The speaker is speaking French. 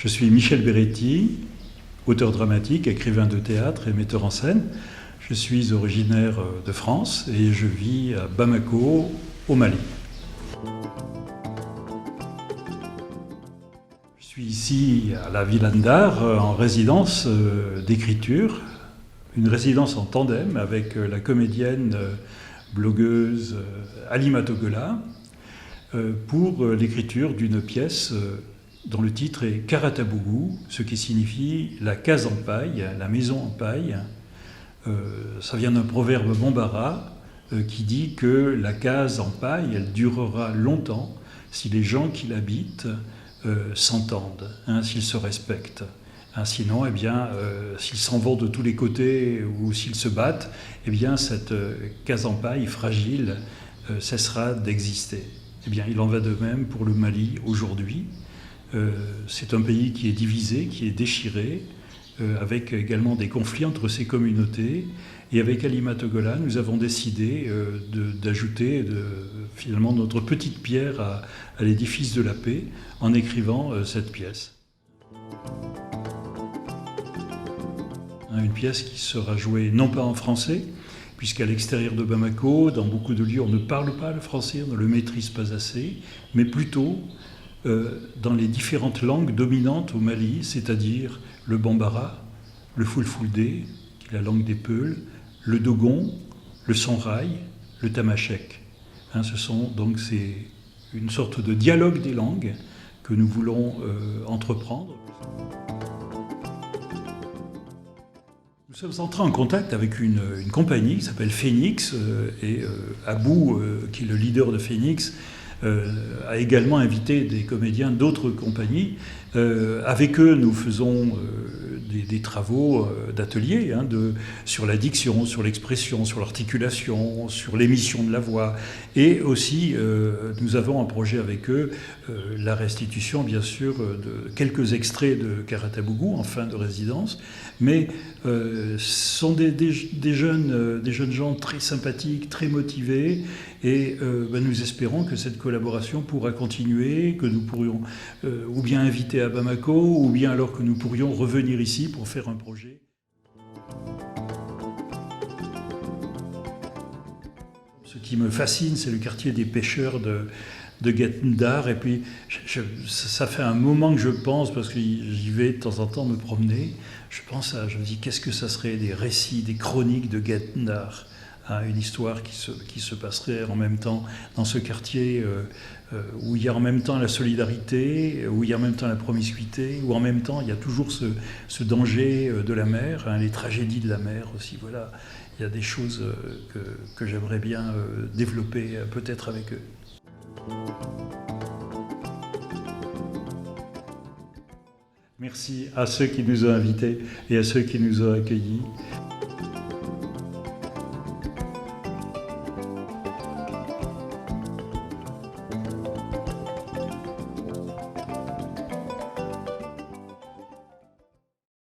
Je suis Michel Beretti, auteur dramatique, écrivain de théâtre et metteur en scène. Je suis originaire de France et je vis à Bamako, au Mali. Je suis ici à la Villa Ndar en résidence d'écriture, une résidence en tandem avec la comédienne blogueuse Halima Togola pour l'écriture d'une pièce dont le titre est Karatabougou, ce qui signifie la case en paille, la maison en paille. Ça vient d'un proverbe bambara qui dit que la case en paille, elle durera longtemps si les gens qui l'habitent s'entendent, s'ils se respectent. Sinon, s'ils s'en vont de tous les côtés ou s'ils se battent, cette case en paille fragile cessera d'exister. Il en va de même pour le Mali aujourd'hui. C'est un pays qui est divisé, qui est déchiré, avec également des conflits entre ces communautés. Et avec Halima Togola, nous avons décidé d'ajouter finalement notre petite pierre à l'édifice de la paix en écrivant cette pièce. Une pièce qui sera jouée non pas en français, puisqu'à l'extérieur de Bamako, dans beaucoup de lieux, on ne parle pas le français, on ne le maîtrise pas assez, mais plutôt dans les différentes langues dominantes au Mali, c'est-à-dire le bambara, le fulfulde, qui est la langue des Peuls, le dogon, le songhai, le tamashek. C'est une sorte de dialogue des langues que nous voulons entreprendre. Nous sommes entrés en contact avec une compagnie qui s'appelle Phoenix et Abou, qui est le leader de Phoenix, a également invité des comédiens d'autres compagnies. Avec eux, nous faisons des travaux d'atelier sur la diction, sur l'expression, sur l'articulation, sur l'émission de la voix. Et aussi, nous avons un projet avec eux, la restitution, bien sûr, de quelques extraits de Karatabougou en fin de résidence. Mais ce sont des jeunes gens très sympathiques, très motivés. Et nous espérons que cette collaboration pourra continuer, que nous pourrions ou bien inviter à Bamako, ou bien alors que nous pourrions revenir ici pour faire un projet. Ce qui me fascine, c'est le quartier des pêcheurs de Guet Ndar. Et puis, ça fait un moment que je pense, parce que j'y vais de temps en temps me promener, je me dis, qu'est-ce que ça serait des récits, des chroniques de Guet Ndar, une histoire qui se passerait en même temps dans ce quartier où il y a en même temps la solidarité, où il y a en même temps la promiscuité, où en même temps il y a toujours ce danger de la mer, les tragédies de la mer aussi. Voilà, il y a des choses que j'aimerais bien développer peut-être avec eux. Merci à ceux qui nous ont invités et à ceux qui nous ont accueillis.